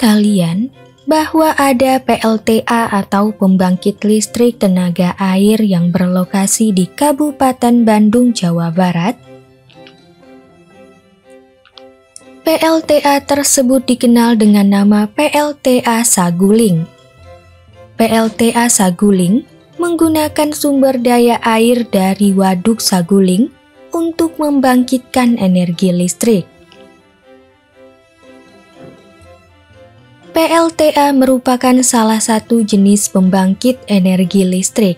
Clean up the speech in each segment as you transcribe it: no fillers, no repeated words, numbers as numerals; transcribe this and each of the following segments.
kalian bahwa ada PLTA atau pembangkit listrik tenaga air yang berlokasi di Kabupaten Bandung, Jawa Barat? PLTA tersebut dikenal dengan nama PLTA Saguling. PLTA Saguling menggunakan sumber daya air dari Waduk Saguling untuk membangkitkan energi listrik. PLTA merupakan salah satu jenis pembangkit energi listrik.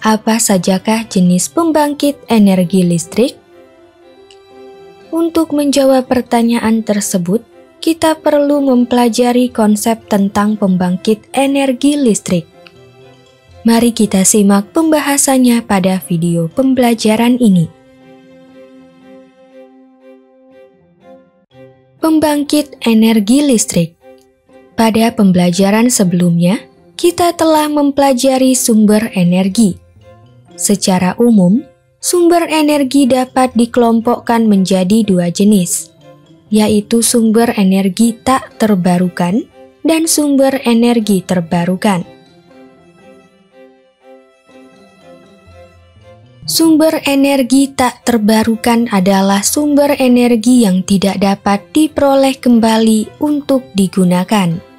Apa sajakah jenis pembangkit energi listrik? Untuk menjawab pertanyaan tersebut, kita perlu mempelajari konsep tentang pembangkit energi listrik. Mari kita simak pembahasannya pada video pembelajaran ini. Pembangkit energi listrik. Pada pembelajaran sebelumnya, kita telah mempelajari sumber energi. Secara umum, sumber energi dapat dikelompokkan menjadi dua jenis, yaitu sumber energi tak terbarukan dan sumber energi terbarukan. Sumber energi tak terbarukan adalah sumber energi yang tidak dapat diperoleh kembali untuk digunakan.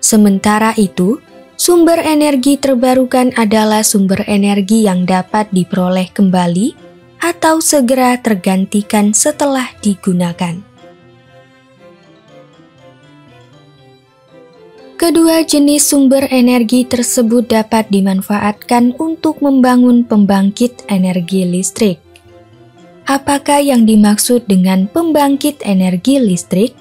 Sementara itu, sumber energi terbarukan adalah sumber energi yang dapat diperoleh kembali atau segera tergantikan setelah digunakan. Kedua jenis sumber energi tersebut dapat dimanfaatkan untuk membangun pembangkit energi listrik. Apakah yang dimaksud dengan pembangkit energi listrik?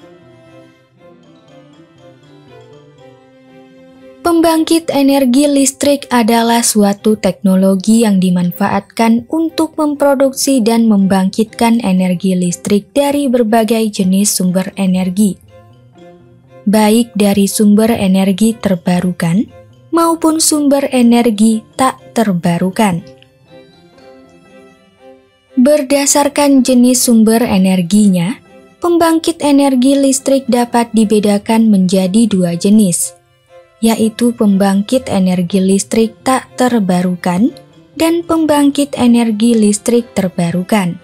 Pembangkit energi listrik adalah suatu teknologi yang dimanfaatkan untuk memproduksi dan membangkitkan energi listrik dari berbagai jenis sumber energi, baik dari sumber energi terbarukan maupun sumber energi tak terbarukan. Berdasarkan jenis sumber energinya, pembangkit energi listrik dapat dibedakan menjadi dua jenis, yaitu pembangkit energi listrik tak terbarukan dan pembangkit energi listrik terbarukan.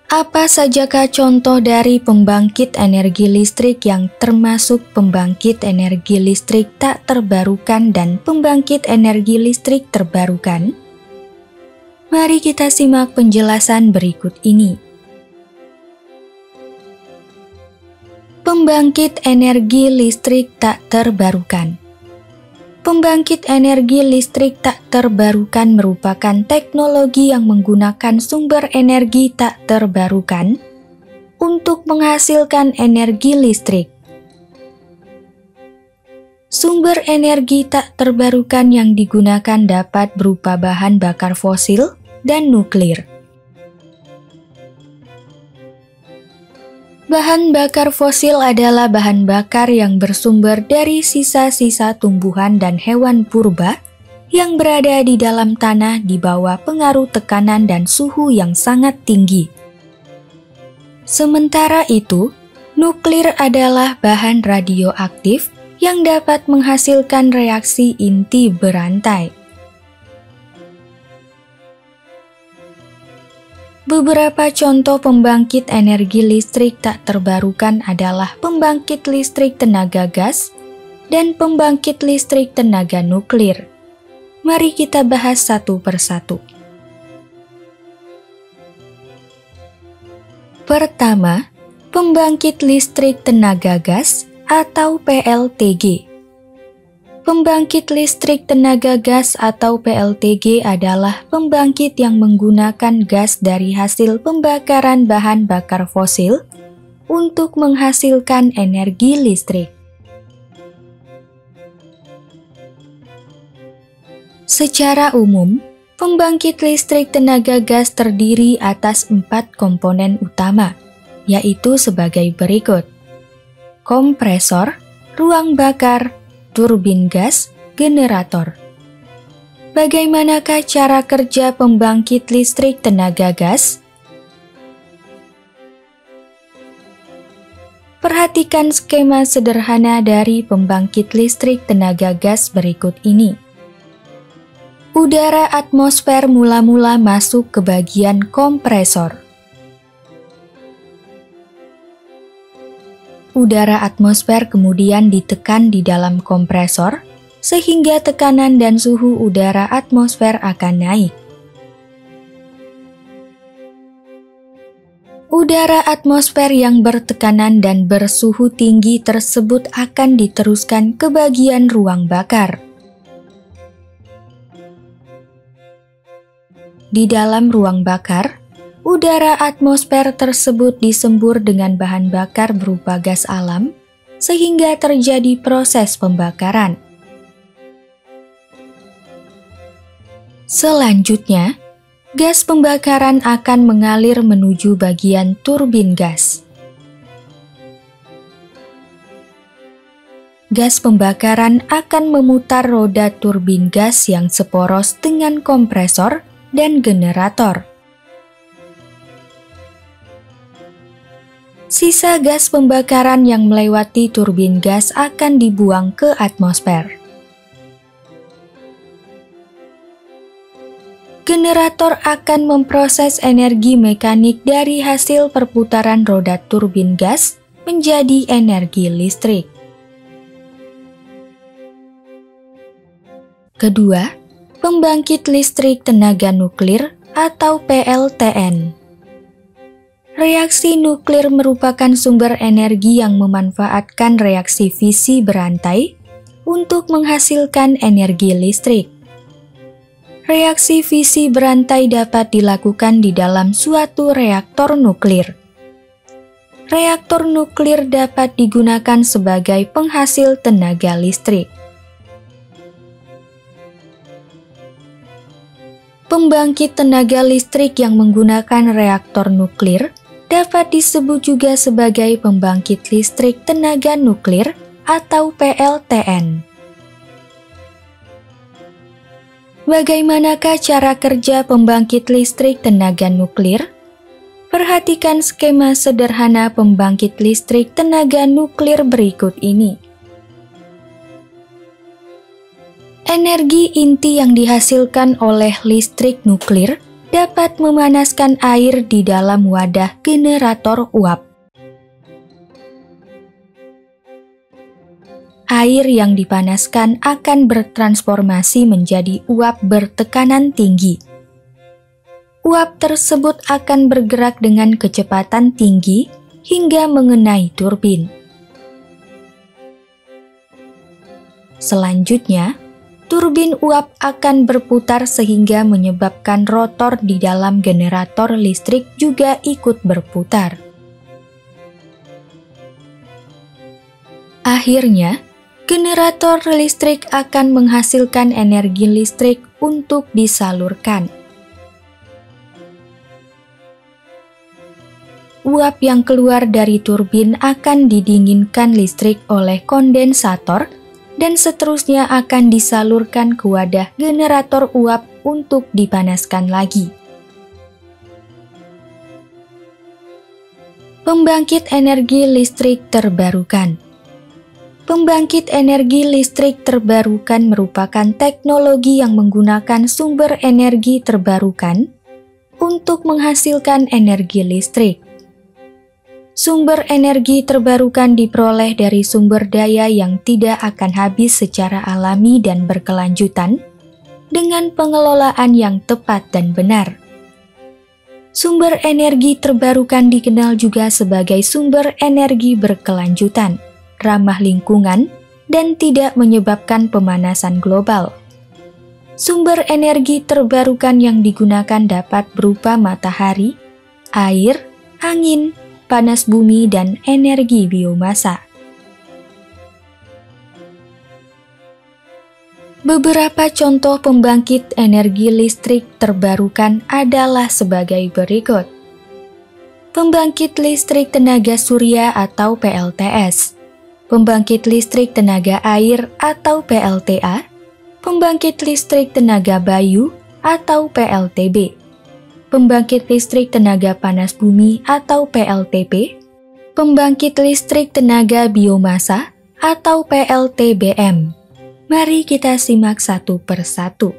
Apa sajakah contoh dari pembangkit energi listrik yang termasuk pembangkit energi listrik tak terbarukan dan pembangkit energi listrik terbarukan? Mari kita simak penjelasan berikut ini. Pembangkit energi listrik tak terbarukan. Pembangkit energi listrik tak terbarukan merupakan teknologi yang menggunakan sumber energi tak terbarukan untuk menghasilkan energi listrik. Sumber energi tak terbarukan yang digunakan dapat berupa bahan bakar fosil dan nuklir. Bahan bakar fosil adalah bahan bakar yang bersumber dari sisa-sisa tumbuhan dan hewan purba yang berada di dalam tanah di bawah pengaruh tekanan dan suhu yang sangat tinggi. Sementara itu, nuklir adalah bahan radioaktif yang dapat menghasilkan reaksi inti berantai. Beberapa contoh pembangkit energi listrik tak terbarukan adalah pembangkit listrik tenaga gas dan pembangkit listrik tenaga nuklir. Mari kita bahas satu persatu. Pertama, pembangkit listrik tenaga gas atau PLTG. Pembangkit listrik tenaga gas atau PLTG adalah pembangkit yang menggunakan gas dari hasil pembakaran bahan bakar fosil untuk menghasilkan energi listrik. Secara umum, pembangkit listrik tenaga gas terdiri atas 4 komponen utama, yaitu sebagai berikut: kompresor, ruang bakar, turbin gas, generator. Bagaimanakah cara kerja pembangkit listrik tenaga gas? Perhatikan skema sederhana dari pembangkit listrik tenaga gas berikut ini. Udara atmosfer mula-mula masuk ke bagian kompresor. Udara atmosfer kemudian ditekan di dalam kompresor, sehingga tekanan dan suhu udara atmosfer akan naik. Udara atmosfer yang bertekanan dan bersuhu tinggi tersebut akan diteruskan ke bagian ruang bakar. Di dalam ruang bakar, udara atmosfer tersebut disembur dengan bahan bakar berupa gas alam, sehingga terjadi proses pembakaran. Selanjutnya, gas pembakaran akan mengalir menuju bagian turbin gas. Gas pembakaran akan memutar roda turbin gas yang seporos dengan kompresor dan generator. Sisa gas pembakaran yang melewati turbin gas akan dibuang ke atmosfer. Generator akan memproses energi mekanik dari hasil perputaran roda turbin gas menjadi energi listrik. Kedua, pembangkit listrik tenaga nuklir atau PLTN. Reaksi nuklir merupakan sumber energi yang memanfaatkan reaksi fisi berantai untuk menghasilkan energi listrik. Reaksi fisi berantai dapat dilakukan di dalam suatu reaktor nuklir. Reaktor nuklir dapat digunakan sebagai penghasil tenaga listrik. Pembangkit tenaga listrik yang menggunakan reaktor nuklir dapat disebut juga sebagai pembangkit listrik tenaga nuklir atau PLTN. Bagaimanakah cara kerja pembangkit listrik tenaga nuklir? Perhatikan skema sederhana pembangkit listrik tenaga nuklir berikut ini. Energi inti yang dihasilkan oleh listrik nuklir dapat memanaskan air di dalam wadah generator uap. Air yang dipanaskan akan bertransformasi menjadi uap bertekanan tinggi. Uap tersebut akan bergerak dengan kecepatan tinggi hingga mengenai turbin. Selanjutnya, turbin uap akan berputar sehingga menyebabkan rotor di dalam generator listrik juga ikut berputar. Akhirnya, generator listrik akan menghasilkan energi listrik untuk disalurkan. Uap yang keluar dari turbin akan didinginkan listrik oleh kondensator dan seterusnya akan disalurkan ke wadah generator uap untuk dipanaskan lagi. Pembangkit energi listrik terbarukan. Pembangkit energi listrik terbarukan merupakan teknologi yang menggunakan sumber energi terbarukan untuk menghasilkan energi listrik. Sumber energi terbarukan diperoleh dari sumber daya yang tidak akan habis secara alami dan berkelanjutan dengan pengelolaan yang tepat dan benar. Sumber energi terbarukan dikenal juga sebagai sumber energi berkelanjutan, ramah lingkungan, dan tidak menyebabkan pemanasan global. Sumber energi terbarukan yang digunakan dapat berupa matahari, air, angin, panas bumi, dan energi biomasa. Beberapa contoh pembangkit energi listrik terbarukan adalah sebagai berikut. Pembangkit listrik tenaga surya atau PLTS, pembangkit listrik tenaga air atau PLTA, pembangkit listrik tenaga bayu atau PLTB, pembangkit listrik tenaga panas bumi atau PLTP, Pembangkit listrik tenaga biomasa atau PLTBM. Mari kita simak satu persatu.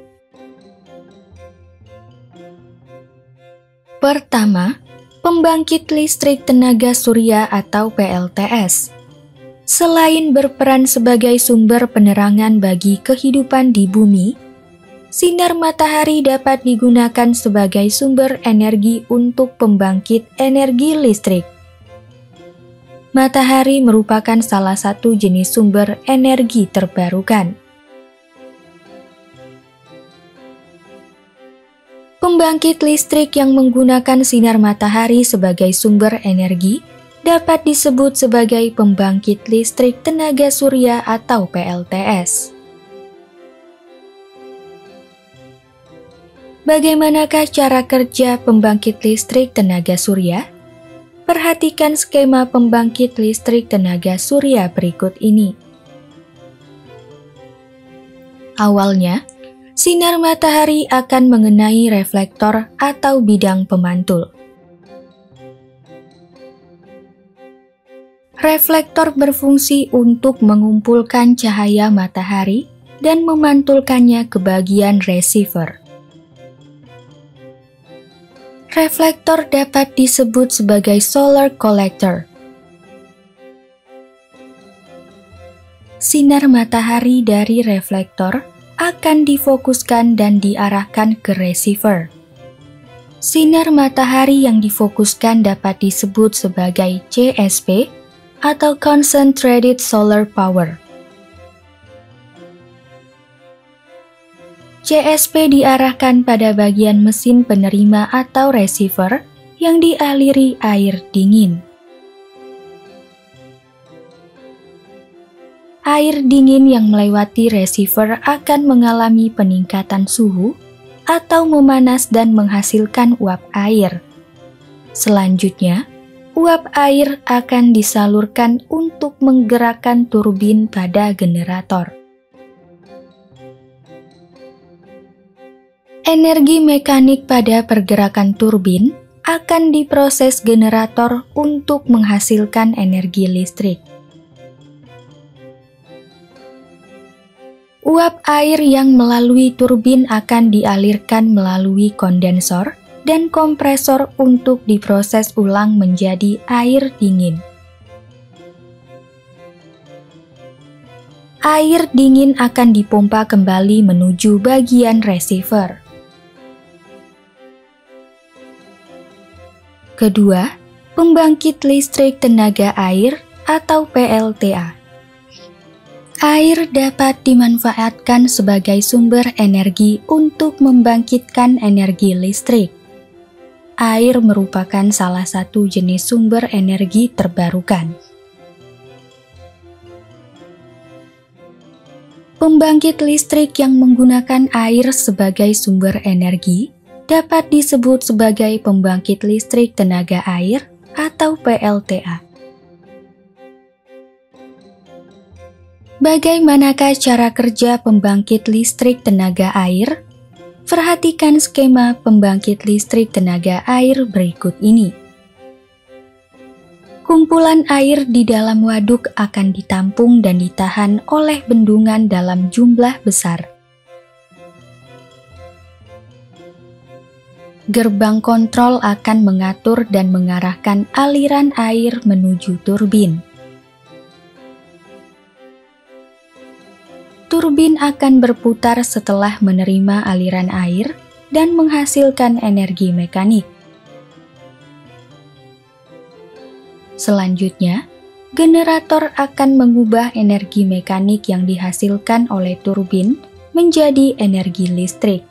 Pertama, pembangkit listrik tenaga surya atau PLTS. Selain berperan sebagai sumber penerangan bagi kehidupan di bumi, sinar matahari dapat digunakan sebagai sumber energi untuk pembangkit energi listrik. Matahari merupakan salah satu jenis sumber energi terbarukan. Pembangkit listrik yang menggunakan sinar matahari sebagai sumber energi dapat disebut sebagai pembangkit listrik tenaga surya atau PLTS. Bagaimanakah cara kerja pembangkit listrik tenaga surya? Perhatikan skema pembangkit listrik tenaga surya berikut ini. Awalnya, sinar matahari akan mengenai reflektor atau bidang pemantul. Reflektor berfungsi untuk mengumpulkan cahaya matahari dan memantulkannya ke bagian receiver. Reflektor dapat disebut sebagai solar collector. Sinar matahari dari reflektor akan difokuskan dan diarahkan ke receiver. Sinar matahari yang difokuskan dapat disebut sebagai CSP atau Concentrated Solar Power. CSP diarahkan pada bagian mesin penerima atau receiver yang dialiri air dingin. Air dingin yang melewati receiver akan mengalami peningkatan suhu atau memanas dan menghasilkan uap air. Selanjutnya, uap air akan disalurkan untuk menggerakkan turbin pada generator. Energi mekanik pada pergerakan turbin akan diproses generator untuk menghasilkan energi listrik. Uap air yang melalui turbin akan dialirkan melalui kondensor dan kompresor untuk diproses ulang menjadi air dingin. Air dingin akan dipompa kembali menuju bagian receiver. Kedua, pembangkit listrik tenaga air atau PLTA. Air dapat dimanfaatkan sebagai sumber energi untuk membangkitkan energi listrik. Air merupakan salah satu jenis sumber energi terbarukan. Pembangkit listrik yang menggunakan air sebagai sumber energi dapat disebut sebagai pembangkit listrik tenaga air atau PLTA. Bagaimanakah cara kerja pembangkit listrik tenaga air? Perhatikan skema pembangkit listrik tenaga air berikut ini. Kumpulan air di dalam waduk akan ditampung dan ditahan oleh bendungan dalam jumlah besar. Gerbang kontrol akan mengatur dan mengarahkan aliran air menuju turbin. Turbin akan berputar setelah menerima aliran air dan menghasilkan energi mekanik. Selanjutnya, generator akan mengubah energi mekanik yang dihasilkan oleh turbin menjadi energi listrik.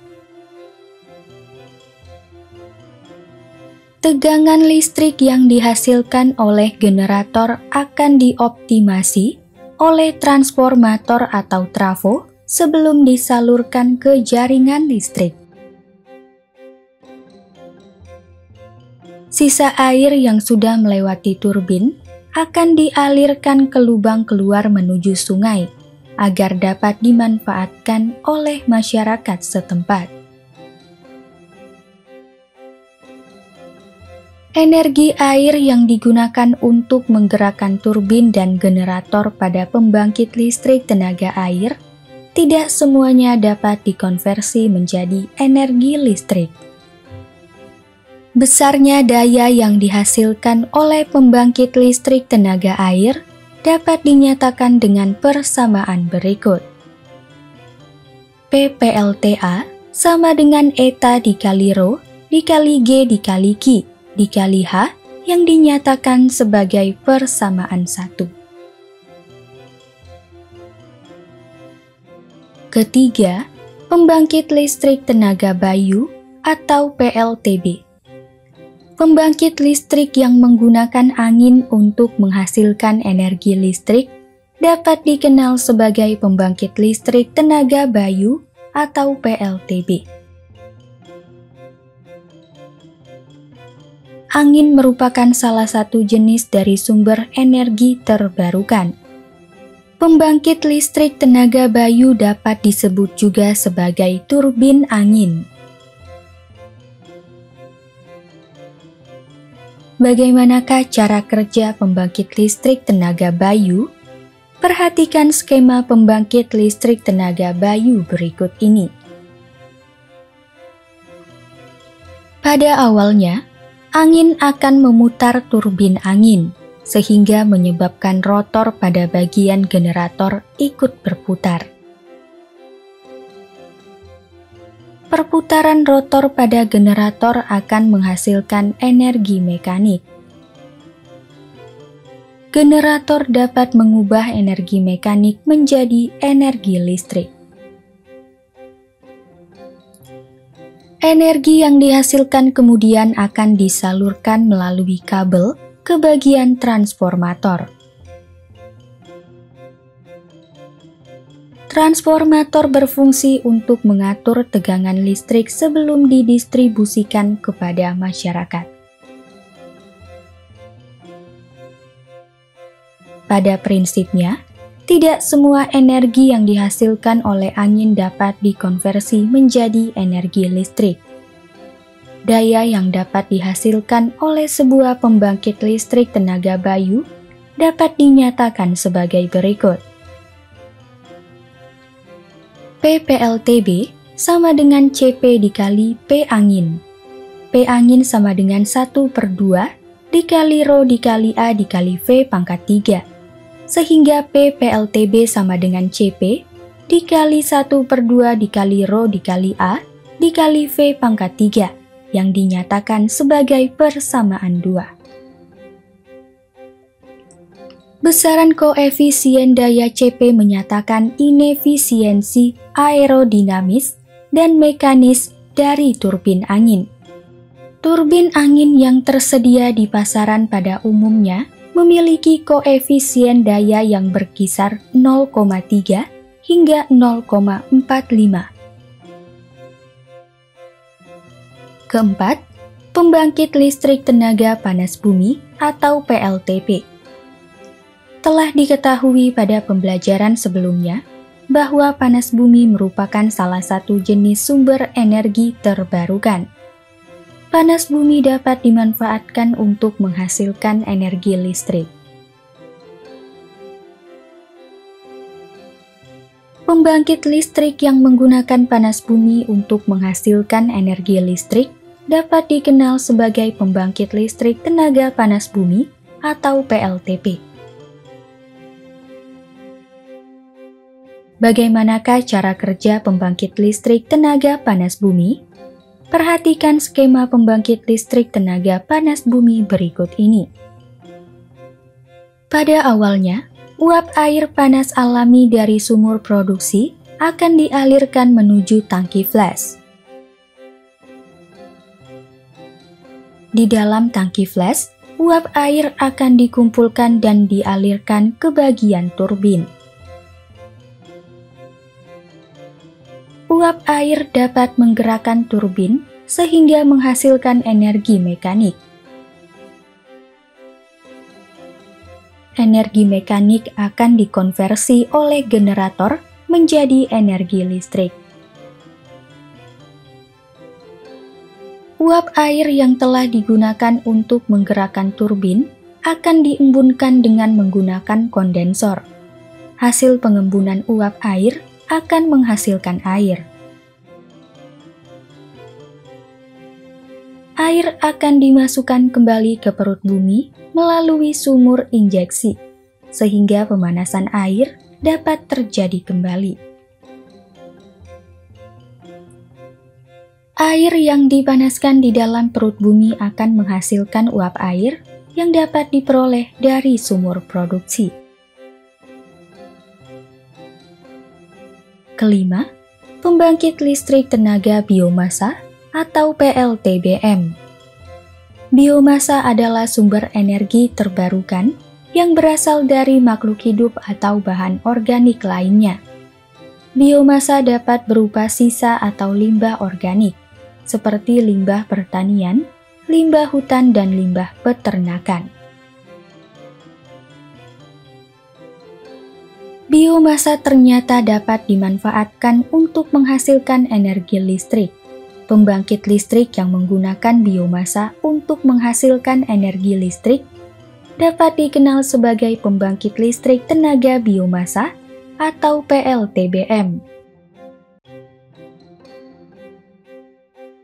Tegangan listrik yang dihasilkan oleh generator akan dioptimasi oleh transformator atau trafo sebelum disalurkan ke jaringan listrik. Sisa air yang sudah melewati turbin akan dialirkan ke lubang keluar menuju sungai agar dapat dimanfaatkan oleh masyarakat setempat. Energi air yang digunakan untuk menggerakkan turbin dan generator pada pembangkit listrik tenaga air tidak semuanya dapat dikonversi menjadi energi listrik. Besarnya daya yang dihasilkan oleh pembangkit listrik tenaga air dapat dinyatakan dengan persamaan berikut. PPLTA sama dengan eta dikali Rho dikali G dikali Q dikali H yang dinyatakan sebagai persamaan 1. Ketiga, pembangkit listrik tenaga bayu atau PLTB. Pembangkit listrik yang menggunakan angin untuk menghasilkan energi listrik dapat dikenal sebagai pembangkit listrik tenaga bayu atau PLTB. Angin merupakan salah satu jenis dari sumber energi terbarukan. Pembangkit listrik tenaga bayu dapat disebut juga sebagai turbin angin. Bagaimanakah cara kerja pembangkit listrik tenaga bayu? Perhatikan skema pembangkit listrik tenaga bayu berikut ini. Pada awalnya, angin akan memutar turbin angin, sehingga menyebabkan rotor pada bagian generator ikut berputar. Perputaran rotor pada generator akan menghasilkan energi mekanik. Generator dapat mengubah energi mekanik menjadi energi listrik. Energi yang dihasilkan kemudian akan disalurkan melalui kabel ke bagian transformator. Transformator berfungsi untuk mengatur tegangan listrik sebelum didistribusikan kepada masyarakat. Pada prinsipnya, tidak semua energi yang dihasilkan oleh angin dapat dikonversi menjadi energi listrik. Daya yang dapat dihasilkan oleh sebuah pembangkit listrik tenaga bayu dapat dinyatakan sebagai berikut. PPLTB sama dengan CP dikali P angin. P angin sama dengan 1/2 dikali Rho dikali A dikali V pangkat 3. Sehingga PPLTB sama dengan CP dikali 1/2 dikali Rho dikali A dikali V pangkat 3 yang dinyatakan sebagai persamaan 2. Besaran koefisien daya CP menyatakan inefisiensi aerodinamis dan mekanis dari turbin angin. Turbin angin yang tersedia di pasaran pada umumnya memiliki koefisien daya yang berkisar 0,3 hingga 0,45. Keempat, pembangkit listrik tenaga panas bumi atau PLTP. Telah diketahui pada pembelajaran sebelumnya bahwa panas bumi merupakan salah satu jenis sumber energi terbarukan. Panas bumi dapat dimanfaatkan untuk menghasilkan energi listrik. Pembangkit listrik yang menggunakan panas bumi untuk menghasilkan energi listrik dapat dikenal sebagai pembangkit listrik tenaga panas bumi atau PLTP. Bagaimanakah cara kerja pembangkit listrik tenaga panas bumi? Perhatikan skema pembangkit listrik tenaga panas bumi berikut ini. Pada awalnya, uap air panas alami dari sumur produksi akan dialirkan menuju tangki flash. Di dalam tangki flash, uap air akan dikumpulkan dan dialirkan ke bagian turbin. Uap air dapat menggerakkan turbin sehingga menghasilkan energi mekanik. Energi mekanik akan dikonversi oleh generator menjadi energi listrik. Uap air yang telah digunakan untuk menggerakkan turbin akan diembunkan dengan menggunakan kondensor. Hasil pengembunan uap air akan menghasilkan air. Air akan dimasukkan kembali ke perut bumi melalui sumur injeksi, sehingga pemanasan air dapat terjadi kembali. Air yang dipanaskan di dalam perut bumi akan menghasilkan uap air yang dapat diperoleh dari sumur produksi. Kelima, pembangkit listrik tenaga biomasa atau PLTBM. Biomasa adalah sumber energi terbarukan yang berasal dari makhluk hidup atau bahan organik lainnya. Biomasa dapat berupa sisa atau limbah organik, seperti limbah pertanian, limbah hutan, dan limbah peternakan. Biomasa ternyata dapat dimanfaatkan untuk menghasilkan energi listrik. Pembangkit listrik yang menggunakan biomasa untuk menghasilkan energi listrik dapat dikenal sebagai pembangkit listrik tenaga biomasa atau PLTBM.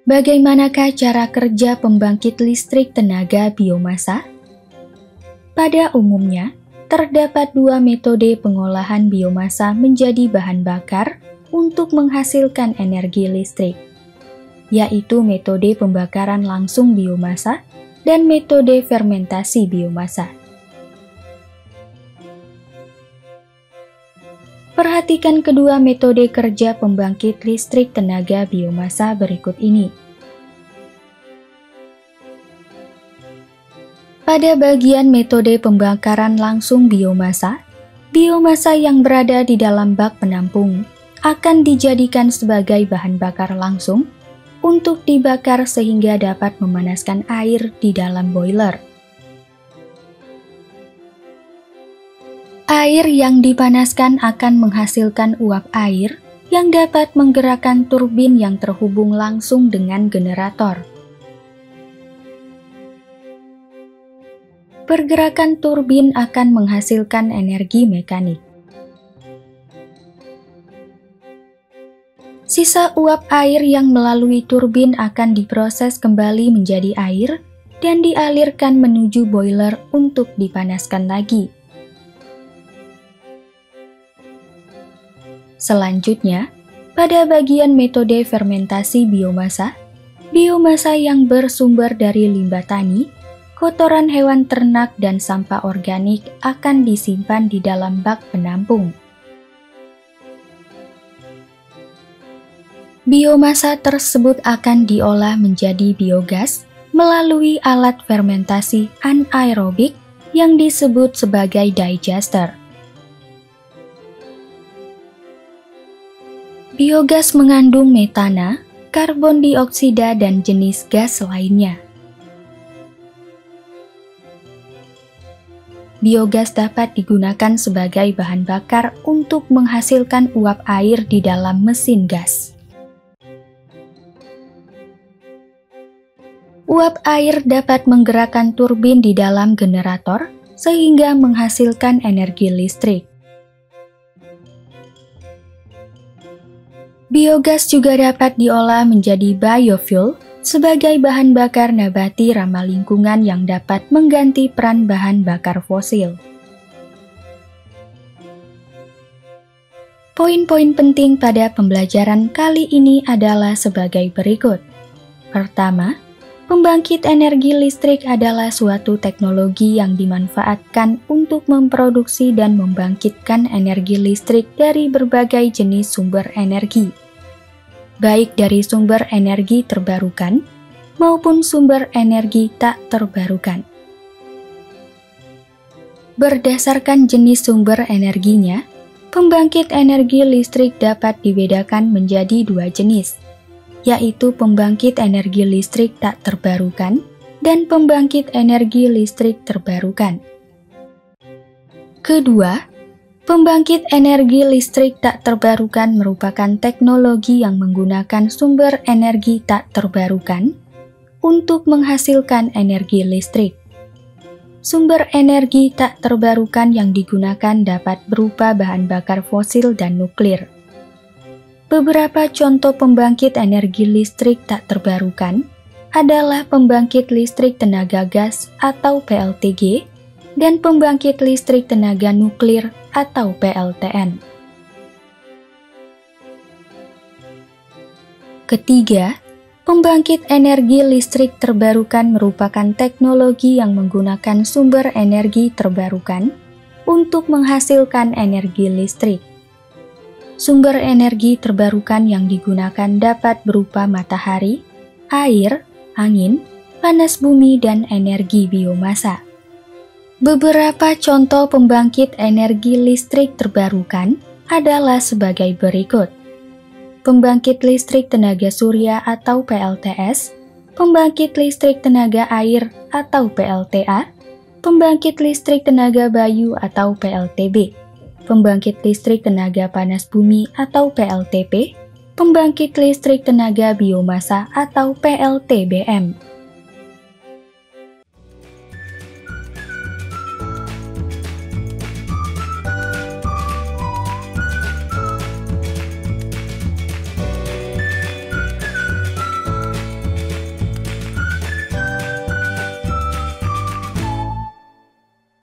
Bagaimanakah cara kerja pembangkit listrik tenaga biomasa? Pada umumnya, terdapat dua metode pengolahan biomasa menjadi bahan bakar untuk menghasilkan energi listrik, yaitu metode pembakaran langsung biomasa dan metode fermentasi biomasa. Perhatikan kedua metode kerja pembangkit listrik tenaga biomasa berikut ini. Pada bagian metode pembakaran langsung biomasa, biomasa yang berada di dalam bak penampung akan dijadikan sebagai bahan bakar langsung untuk dibakar sehingga dapat memanaskan air di dalam boiler. Air yang dipanaskan akan menghasilkan uap air yang dapat menggerakkan turbin yang terhubung langsung dengan generator. Pergerakan turbin akan menghasilkan energi mekanik. Sisa uap air yang melalui turbin akan diproses kembali menjadi air dan dialirkan menuju boiler untuk dipanaskan lagi. Selanjutnya, pada bagian metode fermentasi biomasa, biomasa yang bersumber dari limbah tani, kotoran hewan ternak, dan sampah organik akan disimpan di dalam bak penampung. Biomasa tersebut akan diolah menjadi biogas melalui alat fermentasi anaerobik yang disebut sebagai digester. Biogas mengandung metana, karbon dioksida, dan jenis gas lainnya. Biogas dapat digunakan sebagai bahan bakar untuk menghasilkan uap air di dalam mesin gas. Uap air dapat menggerakkan turbin di dalam generator sehingga menghasilkan energi listrik. Biogas juga dapat diolah menjadi biofuel sebagai bahan bakar nabati ramah lingkungan yang dapat mengganti peran bahan bakar fosil. Poin-poin penting pada pembelajaran kali ini adalah sebagai berikut. Pertama, pembangkit energi listrik adalah suatu teknologi yang dimanfaatkan untuk memproduksi dan membangkitkan energi listrik dari berbagai jenis sumber energi, baik dari sumber energi terbarukan maupun sumber energi tak terbarukan. Berdasarkan jenis sumber energinya, pembangkit energi listrik dapat dibedakan menjadi dua jenis, yaitu pembangkit energi listrik tak terbarukan dan pembangkit energi listrik terbarukan. Kedua, pembangkit energi listrik tak terbarukan merupakan teknologi yang menggunakan sumber energi tak terbarukan untuk menghasilkan energi listrik. Sumber energi tak terbarukan yang digunakan dapat berupa bahan bakar fosil dan nuklir. Beberapa contoh pembangkit energi listrik tak terbarukan adalah pembangkit listrik tenaga gas atau PLTG dan pembangkit listrik tenaga nuklir atau PLTN. Ketiga, pembangkit energi listrik terbarukan merupakan teknologi yang menggunakan sumber energi terbarukan untuk menghasilkan energi listrik. Sumber energi terbarukan yang digunakan dapat berupa matahari, air, angin, panas bumi, dan energi biomasa. Beberapa contoh pembangkit energi listrik terbarukan adalah sebagai berikut. Pembangkit listrik tenaga surya atau PLTS, pembangkit listrik tenaga air atau PLTA, pembangkit listrik tenaga bayu atau PLTB, pembangkit listrik tenaga panas bumi atau PLTP, pembangkit listrik tenaga biomasa atau PLTBM.